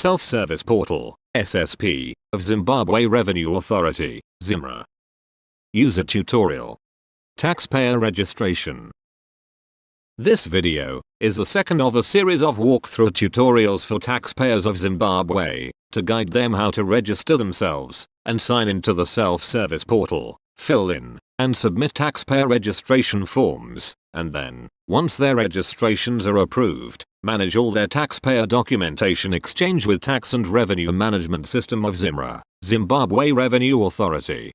Self-Service Portal, SSP, of Zimbabwe Revenue Authority, ZIMRA. User Tutorial. Taxpayer Registration. This video is the second of a series of walkthrough tutorials for taxpayers of Zimbabwe to guide them how to register themselves and sign into the self-service portal, fill in and submit taxpayer registration forms, and then, once their registrations are approved, manage all their taxpayer documentation exchange with Tax and Revenue Management System of ZIMRA, Zimbabwe Revenue Authority.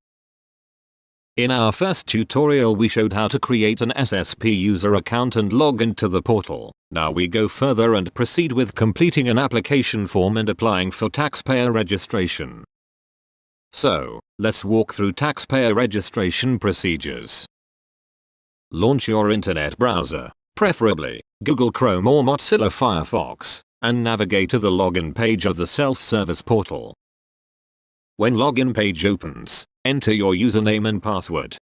In our first tutorial we showed how to create an SSP user account and log into the portal. Now we go further and proceed with completing an application form and applying for taxpayer registration. So, let's walk through taxpayer registration procedures. Launch your internet browser, preferably Google Chrome or Mozilla Firefox, and navigate to the login page of the self-service portal. When login page opens, enter your username and password.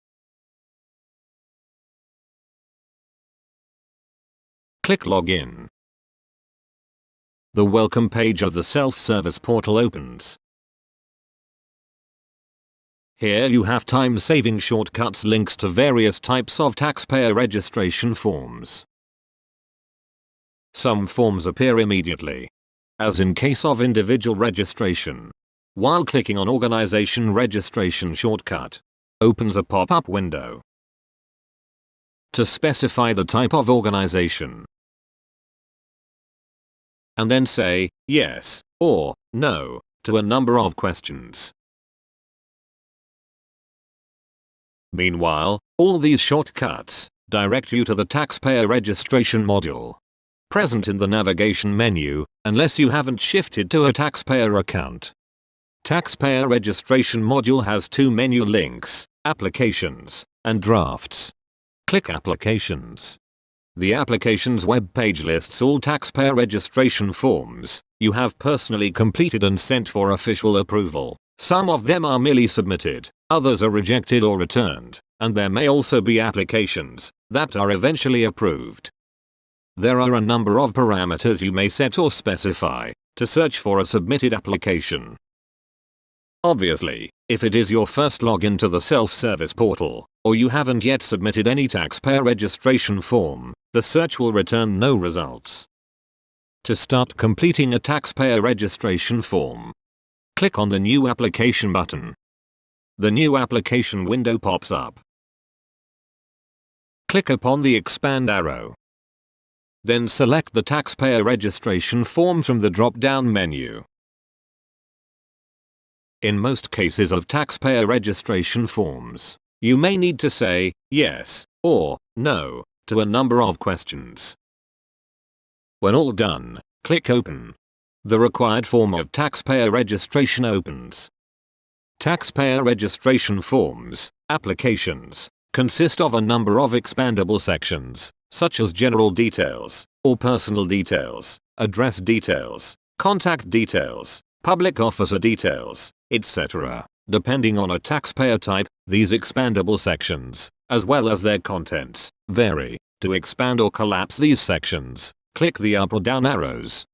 Click Login. The welcome page of the self-service portal opens. Here you have time-saving shortcuts links to various types of taxpayer registration forms. Some forms appear immediately, as in case of individual registration. While clicking on Organization Registration shortcut, opens a pop-up window. To specify the type of organization, and then say yes or no to a number of questions. Meanwhile, all these shortcuts direct you to the taxpayer registration module, present in the navigation menu, unless you haven't shifted to a taxpayer account. Taxpayer registration module has two menu links, Applications and Drafts. Click Applications. The Applications web page lists all taxpayer registration forms you have personally completed and sent for official approval. Some of them are merely submitted, others are rejected or returned, and there may also be applications that are eventually approved. There are a number of parameters you may set or specify to search for a submitted application. Obviously, if it is your first login to the self-service portal, or you haven't yet submitted any taxpayer registration form, the search will return no results. To start completing a taxpayer registration form, click on the New Application button. The New Application window pops up. Click upon the expand arrow. Then select the taxpayer registration form from the drop-down menu. In most cases of taxpayer registration forms, you may need to say yes or no to a number of questions. When all done, click Open. The required form of taxpayer registration opens. Taxpayer registration forms, applications, consist of a number of expandable sections, such as general details, or personal details, address details, contact details, public officer details, etc. Depending on a taxpayer type, these expandable sections, as well as their contents, vary. To expand or collapse these sections, click the up or down arrows.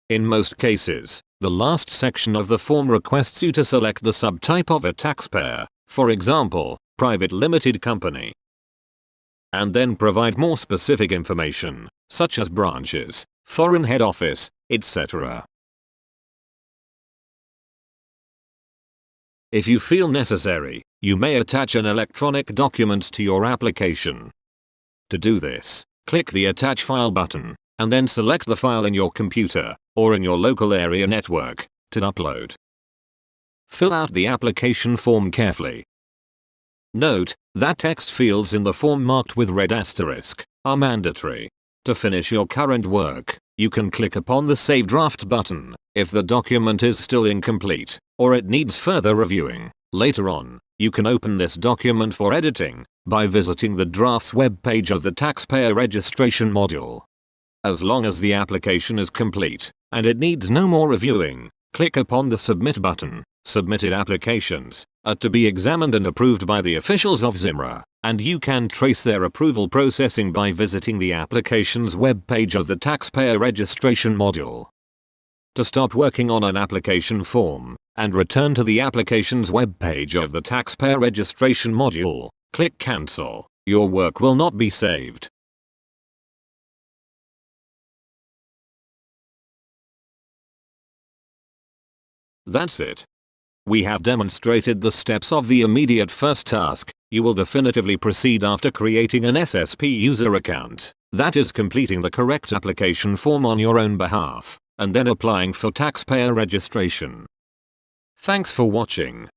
In most cases, the last section of the form requests you to select the subtype of a taxpayer, for example, private limited company, and then provide more specific information, such as branches, foreign head office, etc. If you feel necessary, you may attach an electronic document to your application. To do this, click the Attach File button, and then select the file in your computer, or in your local area network, to upload. Fill out the application form carefully. Note that text fields in the form marked with red asterisk are mandatory. To finish your current work, you can click upon the Save Draft button if the document is still incomplete, or it needs further reviewing. Later on, you can open this document for editing by visiting the Drafts web page of the Taxpayer Registration module. As long as the application is complete, and it needs no more reviewing, click upon the Submit button. Submitted applications are to be examined and approved by the officials of Zimra, and you can trace their approval processing by visiting the application's webpage of the Taxpayer Registration module. To stop working on an application form and return to the application's webpage of the Taxpayer Registration module, click Cancel. Your work will not be saved. That's it. We have demonstrated the steps of the immediate first task. You will definitively proceed after creating an SSP user account, that is completing the correct application form on your own behalf, and then applying for taxpayer registration. Thanks for watching.